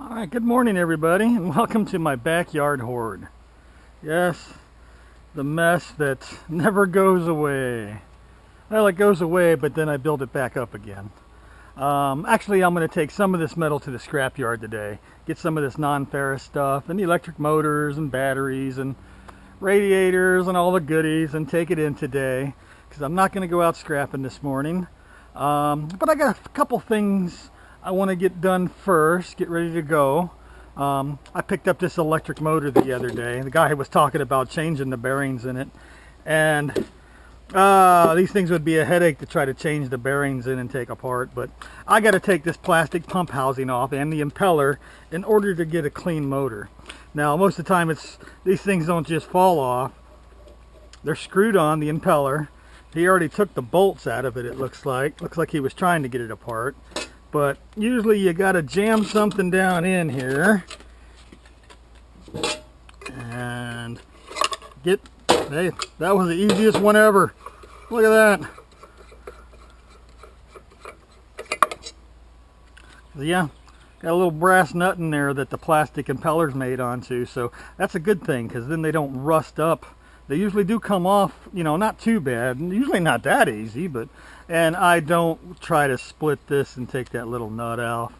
Alright, good morning everybody, and welcome to my backyard hoard. Yes, the mess that never goes away. Well, it goes away, but then I build it back up again. Actually, I'm going to take some of this metal to the scrapyard today. Get some of this non-ferrous stuff, and the electric motors, and batteries, and radiators, and all the goodies, and take it in today. Because I'm not going to go out scrapping this morning. But I got a couple things I want to get done first, get ready to go. I picked up this electric motor the other day. The guy was talking about changing the bearings in it, and these things would be a headache to try to change the bearings in and take apart, but I got to take this plastic pump housing off and the impeller in order to get a clean motor. Now most of the time these things don't just fall off. They're screwed on, the impeller. He already took the bolts out of it, it looks like. Looks like he was trying to get it apart. But usually you got to jam something down in here and get, hey, that was the easiest one ever. Look at that. Yeah, got a little brass nut in there that the plastic impeller's made onto, so that's a good thing because then they don't rust up. They usually do come off, you know, not too bad, usually not that easy, but, and I don't try to split this and take that little nut out.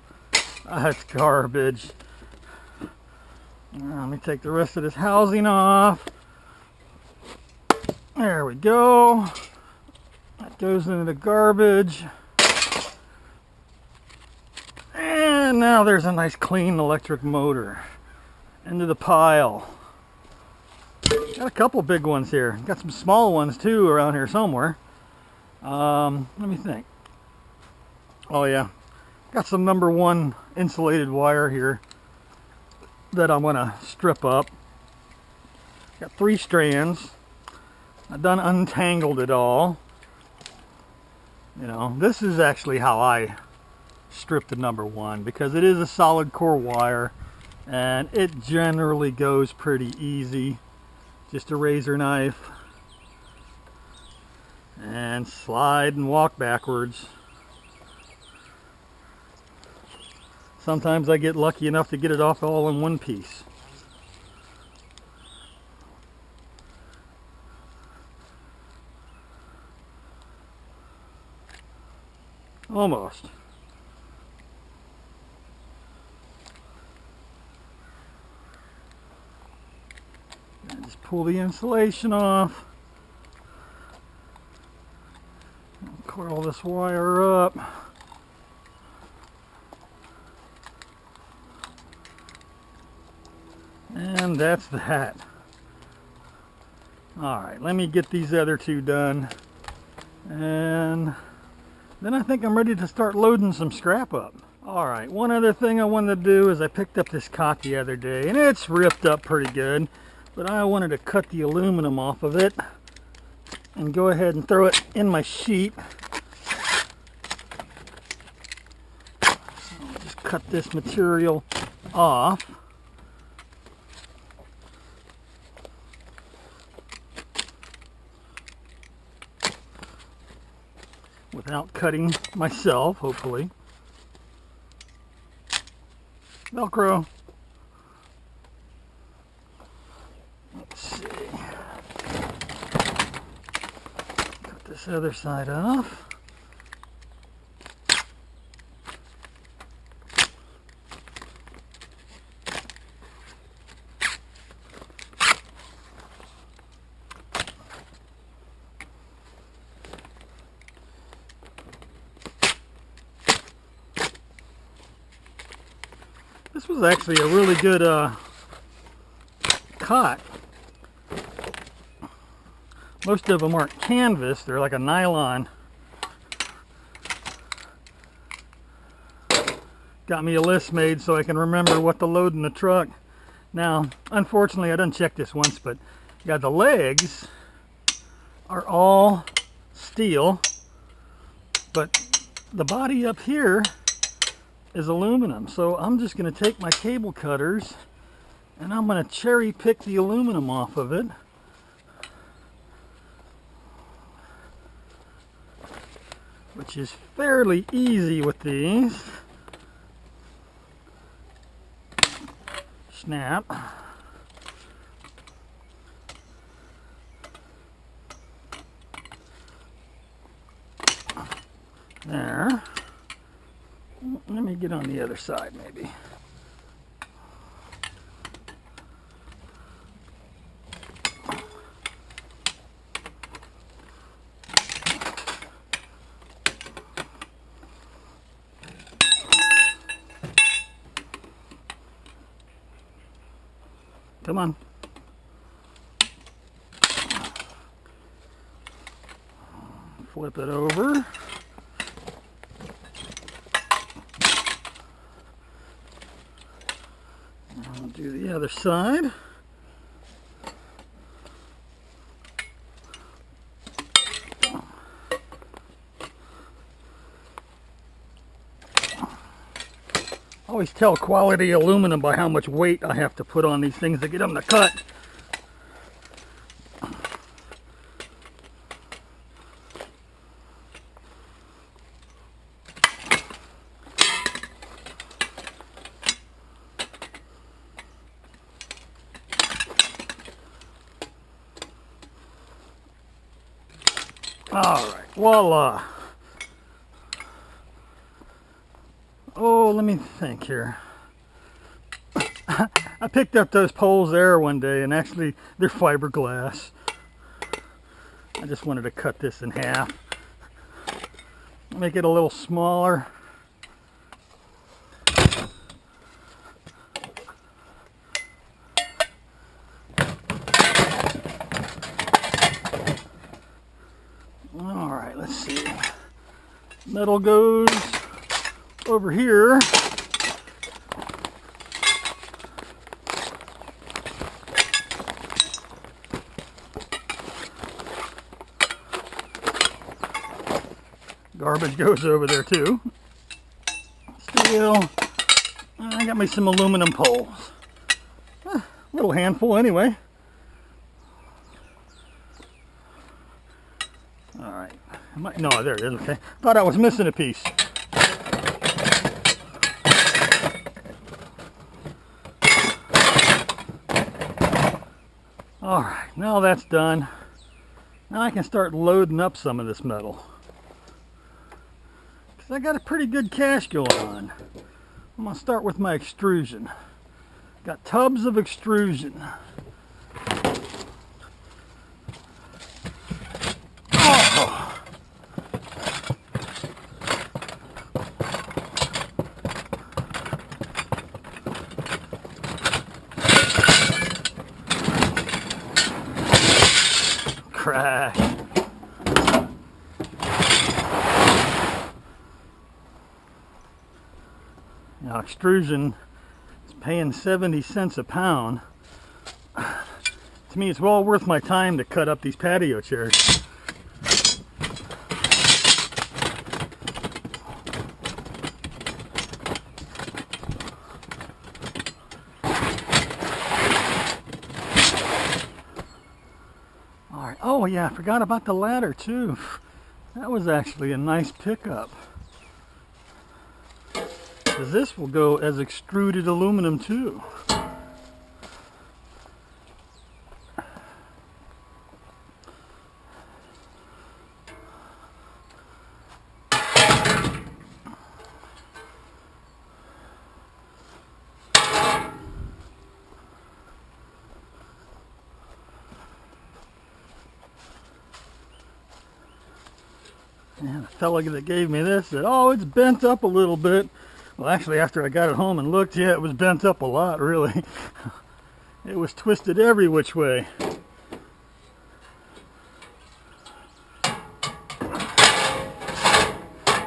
That's garbage. Let me take the rest of this housing off. There we go. That goes into the garbage. And now there's a nice clean electric motor into the pile. Got a couple big ones here. Got some small ones too around here somewhere. Let me think. Oh yeah, got some #1 insulated wire here that I'm gonna strip up. Got 3 strands. I've done untangled it all. You know, this is actually how I strip the #1 because it is a solid core wire and it generally goes pretty easy. Just a razor knife and slide and walk backwards. Sometimes I get lucky enough to get it off all in one piece. Almost. Just pull the insulation off. Coil this wire up. And that's that. Alright, let me get these other 2 done. And then I think I'm ready to start loading some scrap up. Alright, one other thing I wanted to do is I picked up this cot the other day and it's ripped up pretty good. But I wanted to cut the aluminum off of it and go ahead and throw it in my sheet. So I'll just cut this material off. Without cutting myself, hopefully. Velcro. Let's see. Cut this other side off. This was actually a really good cot. Most of them aren't canvas, they're like a nylon. Got me a list made so I can remember what to load in the truck. Now, unfortunately, I didn't check this once, but yeah, the legs are all steel, but the body up here is aluminum. So I'm just going to take my cable cutters and I'm going to cherry pick the aluminum off of it. Which is fairly easy with these. Snap. There. Let me get on the other side maybe. Come on. Flip it over. I'll do the other side. I always tell quality aluminum by how much weight I have to put on these things to get them to cut. All right, voila. Oh, let me think here. I picked up those poles there one day, and actually they're fiberglass. I just wanted to cut this in half. Make it a little smaller. All right, let's see. Metal goes over here. Garbage goes over there too. Steel. I got me some aluminum poles. A little handful anyway. All right. No, there it is. Okay. Thought I was missing a piece. All right. Now that's done. Now I can start loading up some of this metal. I got a pretty good cache going on. I'm going to start with my extrusion. Got tubs of extrusion. Oh. Crash. Now extrusion is paying 70 cents a pound. To me, it's well worth my time to cut up these patio chairs. All right. Oh yeah, I forgot about the ladder too. That was actually a nice pickup. This will go as extruded aluminum too. And the fella that gave me this said, oh, it's bent up a little bit. Well, actually, after I got it home and looked, yeah, it was bent up a lot, really. It was twisted every which way.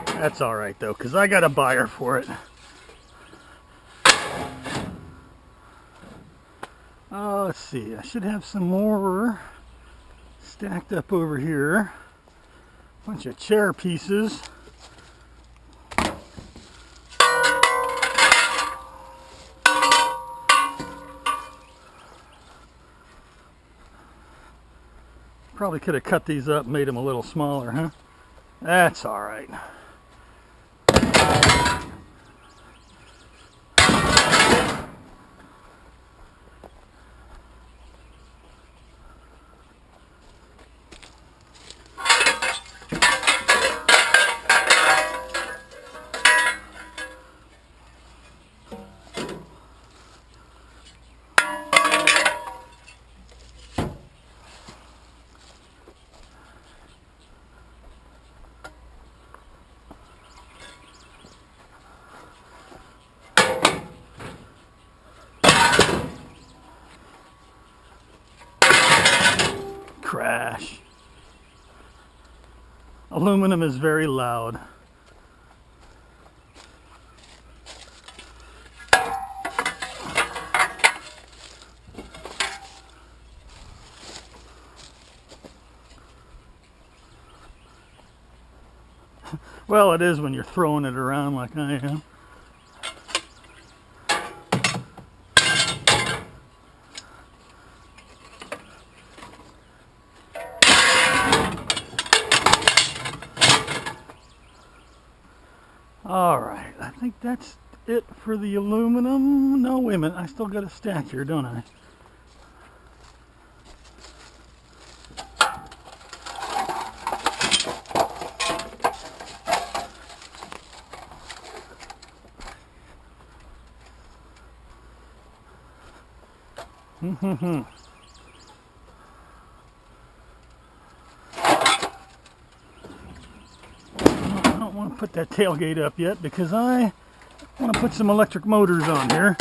That's all right, though, because I got a buyer for it. Let's see. I should have some more stacked up over here. Bunch of chair pieces. Probably could have cut these up and made them a little smaller, huh? That's all right. trash. Aluminum is very loud. Well, it is when you're throwing it around like I am. All right, I think that's it for the aluminum. No, wait a minute, I still got a stack here, don't I? I don't want to put that tailgate up yet because I want to put some electric motors on here.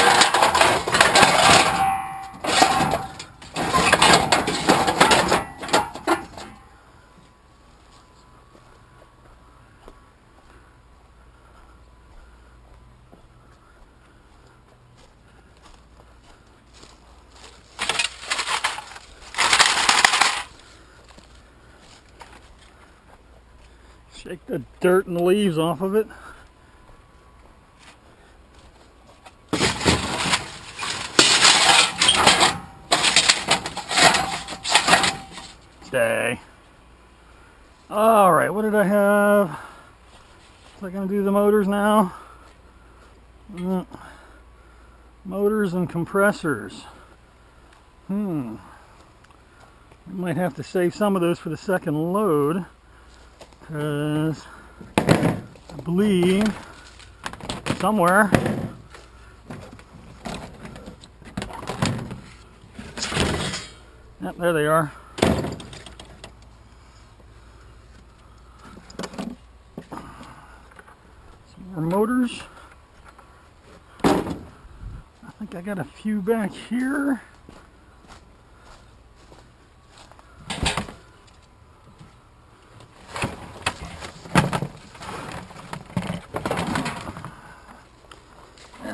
Shake the dirt and the leaves off of it. Stay. All right, what did I have? Is I gonna do the motors now? Motors and compressors. I might have to save some of those for the second load, because I believe somewhere yep, there they are. Some more motors. I think I got a few back here.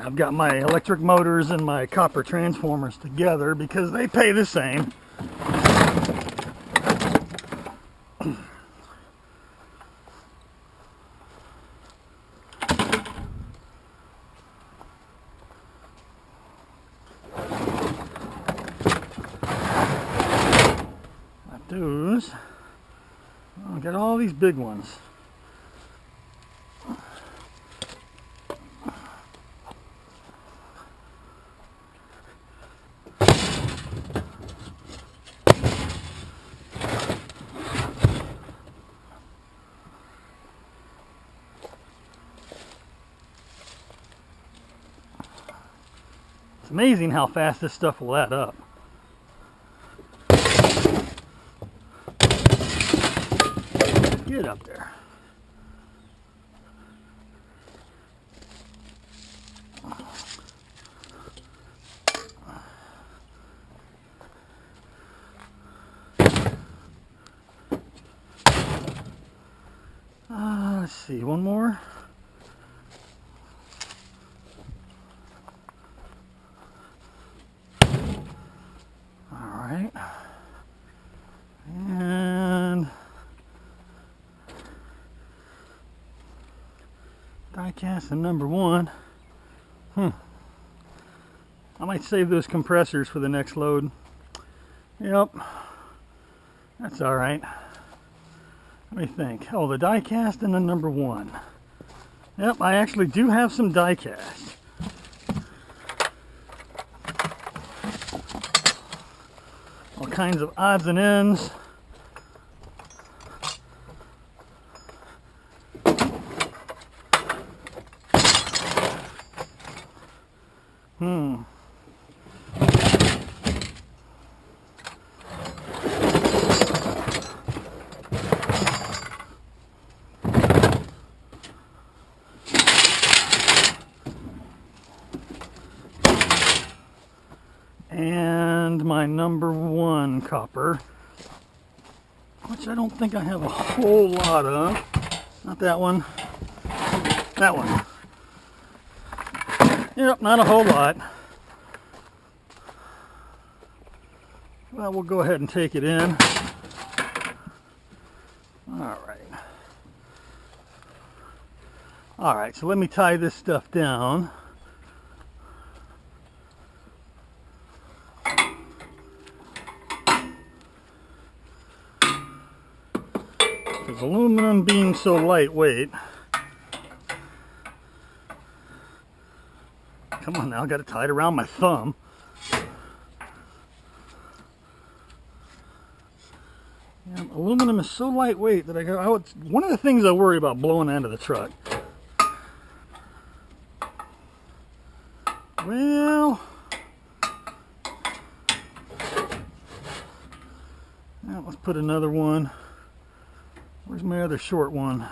I've got my electric motors and my copper transformers together because they pay the same. Got those. I got all these big ones. It's amazing how fast this stuff will add up. Get up there. Let's see, one more. Alright. And die casting number one. I might save those compressors for the next load. Yep. That's alright. Let me think. Oh, the die cast and the number one. Yep, I actually do have some die cast. All kinds of odds and ends. And my number one copper. which I don't think I have a whole lot of. Not that one. That one. Yep, not a whole lot. Well, we'll go ahead and take it in. All right, so let me tie this stuff down. Because aluminum being so lightweight. Come on now, I got it tied around my thumb. Yeah, aluminum is so lightweight that one of the things I worry about blowing out of the truck. Well, let's put another one. Where's my other short one?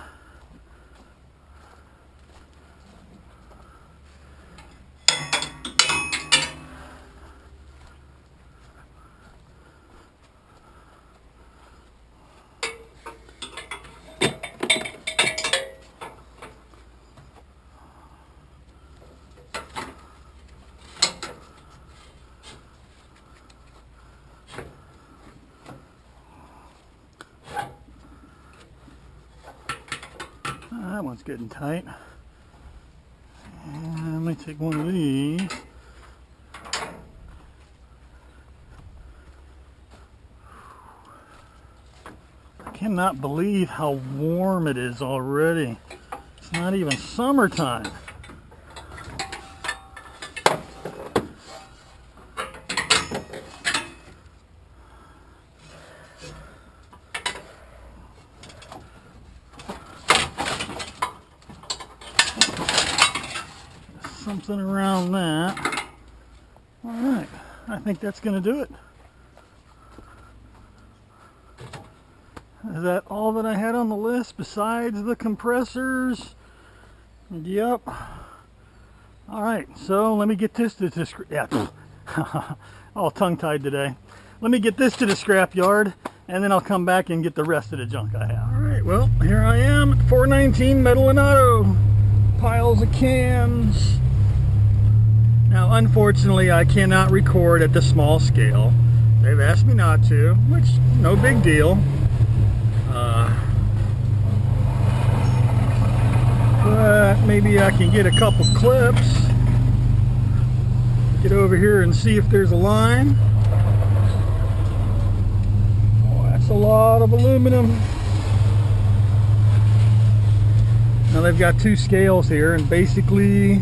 That one's getting tight. And let me take one of these. I cannot believe how warm it is already. It's not even summertime. Something around that. All right, I think that's going to do it. Is that all that I had on the list besides the compressors? Yep. All right, so let me get this to the all tongue-tied today. Let me get this to the scrap yard, and then I'll come back and get the rest of the junk I have. All right, well, here I am at 419 Metal and Auto. Piles of cans. Now, unfortunately, I cannot record at the small scale. They've asked me not to, which, no big deal. But maybe I can get a couple clips. Get over here and see if there's a line. Oh, that's a lot of aluminum. Now they've got two scales here, and basically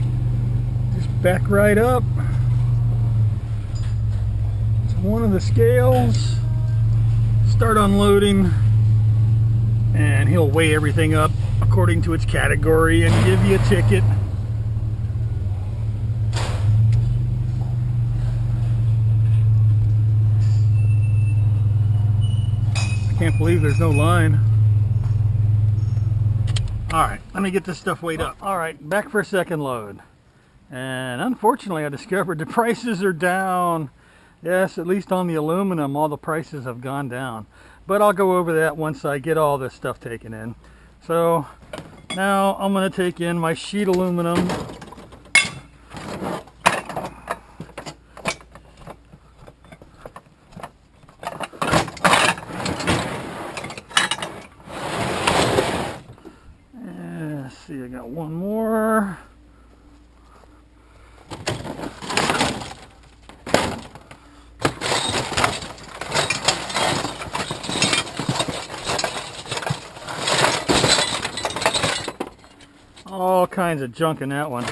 just back right up to one of the scales, start unloading, and he'll weigh everything up according to its category and give you a ticket. I can't believe there's no line. Alright, let me get this stuff weighed up. Alright, back for a second load. And unfortunately I discovered the prices are down. Yes, at least on the aluminum, all the prices have gone down. But I'll go over that once I get all this stuff taken in. So now I'm going to take in my sheet aluminum. And let's see, I got one more. All kinds of junk in that one.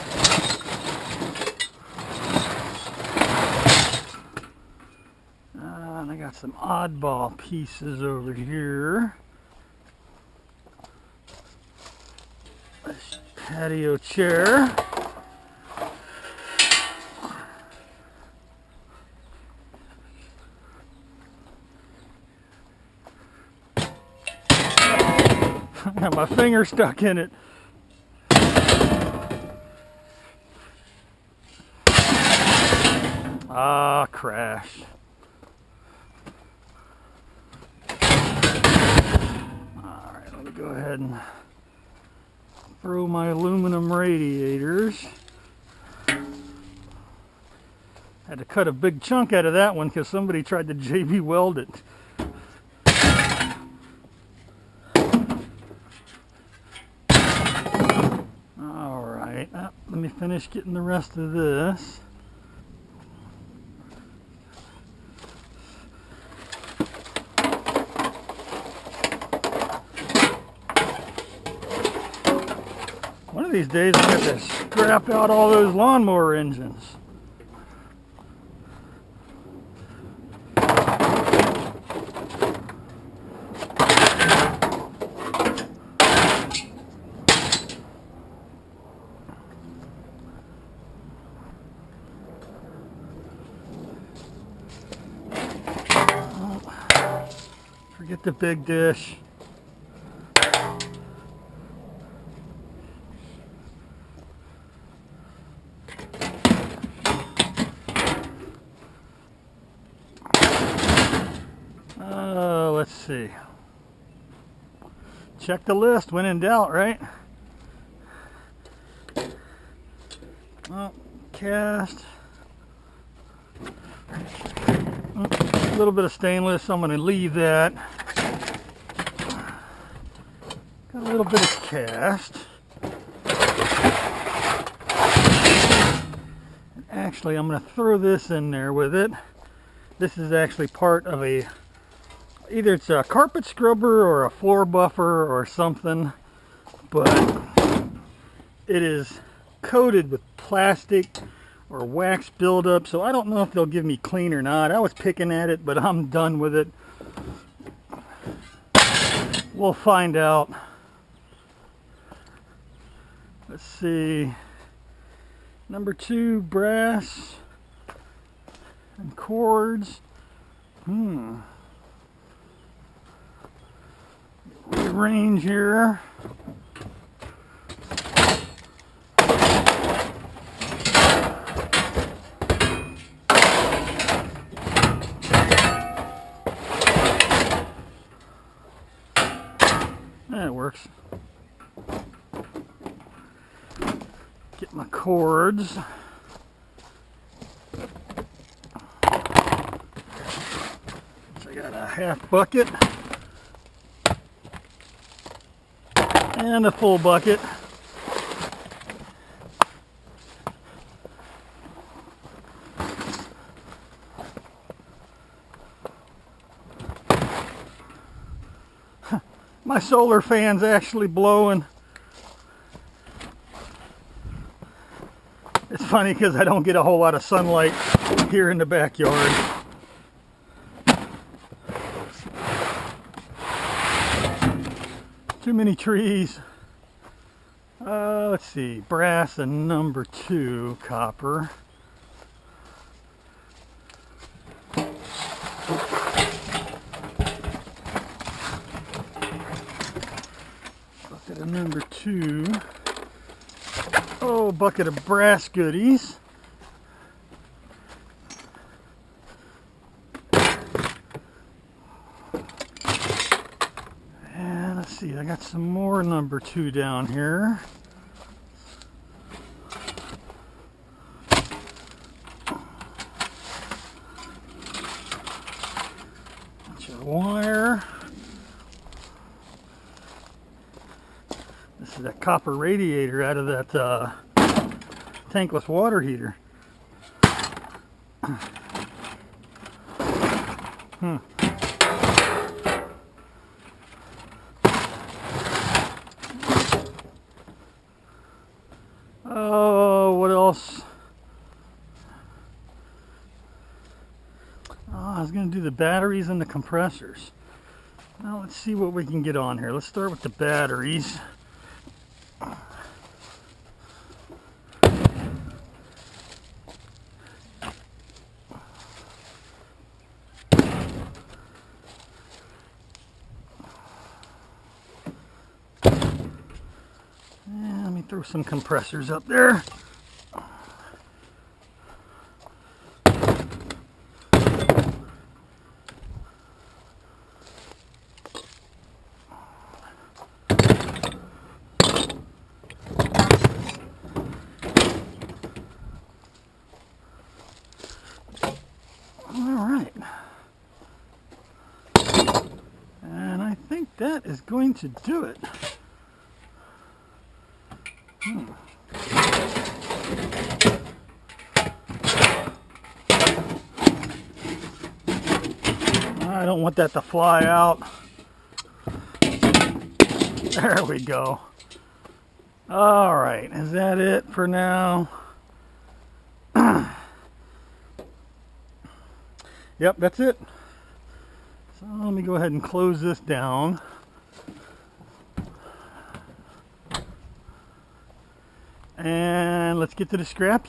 And I got some oddball pieces over here. This patio chair. I got my finger stuck in it. Ah, crashed. go ahead and throw my aluminum radiators. Had to cut a big chunk out of that one because somebody tried to JB weld it. Alright, let me finish getting the rest of this. One of these days I'm going to have to scrap out all those lawnmower engines. Forget the big dish. Let's see. Check the list when in doubt, right? Oh, cast. A little bit of stainless, I'm going to leave that. Got a little bit of cast. Actually, I'm going to throw this in there with it. This is actually part of either it's a carpet scrubber or a floor buffer or something, but it is coated with plastic or wax buildup, so I don't know if they'll give me clean or not. I was picking at it, but I'm done with it. We'll find out. Let's see. Number 2, brass and cords. Rearrange here. That works. Get my cords. So I got a half bucket and a full bucket. My solar fan's actually blowing. It's funny because I don't get a whole lot of sunlight here in the backyard. Too many trees. Let's see, brass and number 2 copper. Bucket of number 2. Oh, bucket of brass goodies. And let's see, I got some more number 2 down here. Bunch of wire. This is a copper radiator out of that tankless water heater. Oh, what else? Oh, I was going to do the batteries and the compressors. Now let's see what we can get on here. Let's start with the batteries. Throw some compressors up there. that is going to do it. I don't want that to fly out. There we go. All right, is that it for now? Yep, that's it. So let me go ahead and close this down. And let's get to the scrap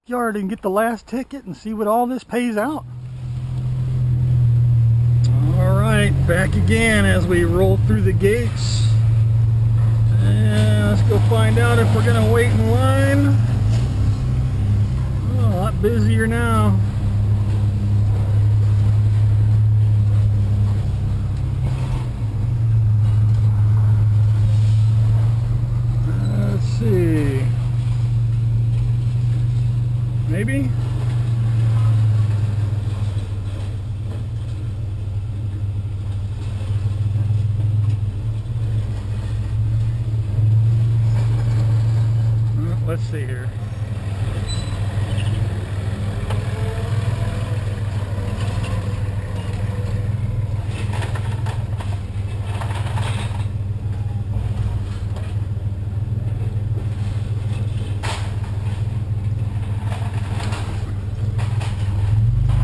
yard and get the last ticket and see what all this pays out. All right, back again as we roll through the gates. And let's go find out if we're gonna wait in line. Oh, a lot busier now. Let's see. Maybe? Let's see here.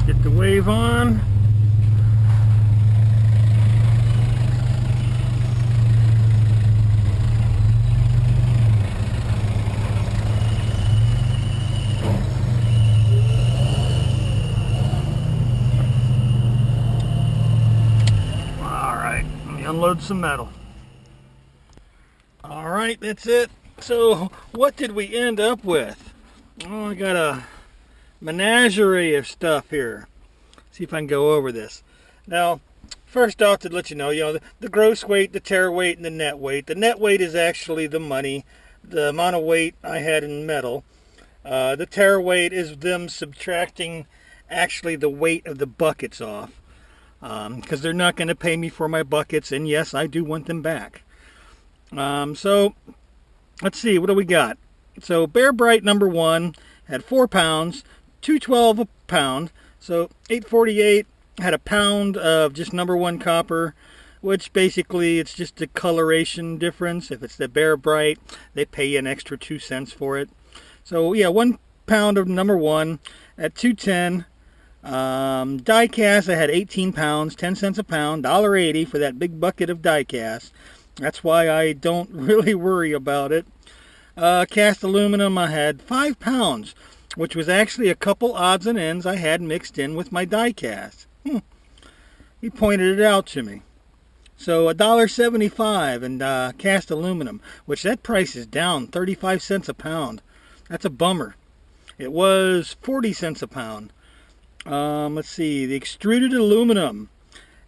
Get the wave on. Unload some metal. All right, that's it. So what did we end up with? Oh, I got a menagerie of stuff here. See if I can go over this. Now, first off, to let you know, the gross weight, the tare weight, and the net weight. The net weight is actually the money, the amount of weight I had in metal. The tare weight is them subtracting actually the weight of the buckets off. Because they're not going to pay me for my buckets, and yes, I do want them back. So let's see, what do we got? So Bear Bright number 1 had 4 pounds, $2.12 a pound, so $8.48. Had a pound of just number 1 copper, which basically it's just a coloration difference. If it's the Bear Bright, they pay you an extra 2 cents for it. So yeah, 1 pound of number 1 at $2.10. Die cast, I had 18 pounds, 10 cents a pound, $1.80 for that big bucket of die cast. That's why I don't really worry about it. Cast aluminum, I had 5 pounds, which was actually a couple odds and ends I had mixed in with my die cast. He pointed it out to me. So $1.75 in cast aluminum, which that price is down 35 cents a pound. That's a bummer. It was 40 cents a pound. Let's see, the extruded aluminum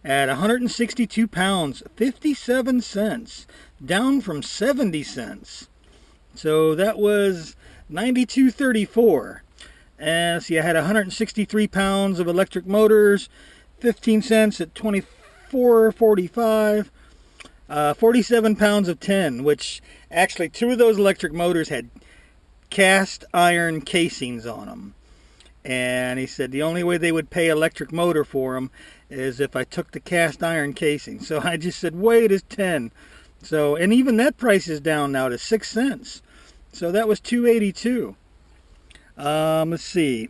at 162 pounds, 57 cents, down from 70 cents. So that was 92.34. And let's see, I had 163 pounds of electric motors, 15 cents at 24.45. 47 pounds of tin, which actually 2 of those electric motors had cast iron casings on them. And he said the only way they would pay electric motor for them is if I took the cast iron casing. So I just said, weight is 10. So, and even that price is down now to 6 cents. So that was $2.82. Let's see.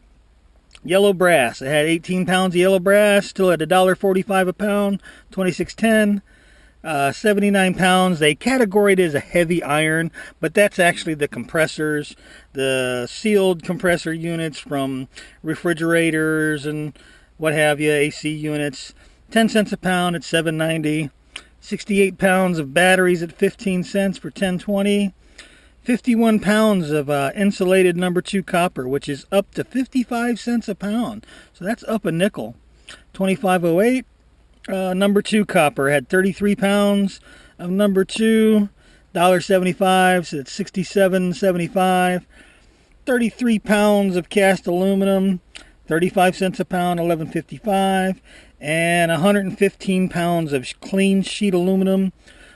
Yellow brass. I had 18 pounds of yellow brass, still at $1.45 a pound, $26.10. 79 pounds. They categoried it as a heavy iron, but that's actually the compressors, the sealed compressor units from refrigerators and what have you, AC units. 10 cents a pound at $7.90. 68 pounds of batteries at 15 cents for $10.20. 51 pounds of insulated number 2 copper, which is up to 55 cents a pound. So that's up a nickel. 25.08. Number 2 copper had 33 pounds of number 2, $1.75, so it's $67.75. 33 pounds of cast aluminum, 35 cents a pound, $11.55, and 115 pounds of clean sheet aluminum,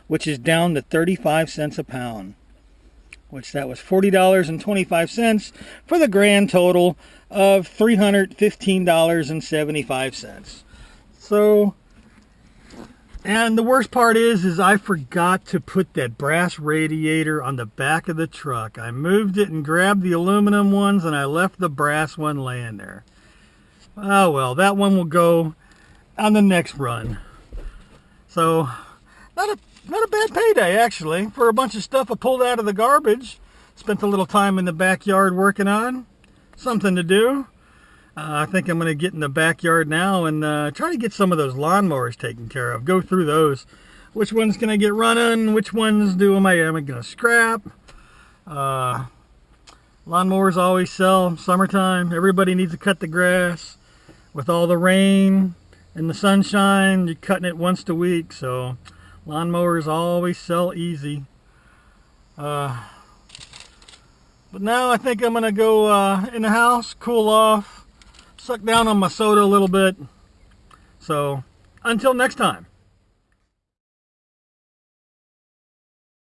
which is down to 35 cents a pound, which that was $40.25 for the grand total of $315.75. So, and the worst part is I forgot to put that brass radiator on the back of the truck. I moved it and grabbed the aluminum ones, and I left the brass one laying there. Oh well, that one will go on the next run. So, not a bad payday, actually, for a bunch of stuff I pulled out of the garbage. Spent a little time in the backyard working on. Something to do. I think I'm going to get in the backyard now and try to get some of those lawnmowers taken care of. Go through those. Which ones can I get running? Which ones am I going to scrap? Lawnmowers always sell. Summertime. Everybody needs to cut the grass. With all the rain and the sunshine, you're cutting it once a week. So lawnmowers always sell easy. But now I think I'm going to go in the house, cool off, suck down on my soda a little bit. So until next time.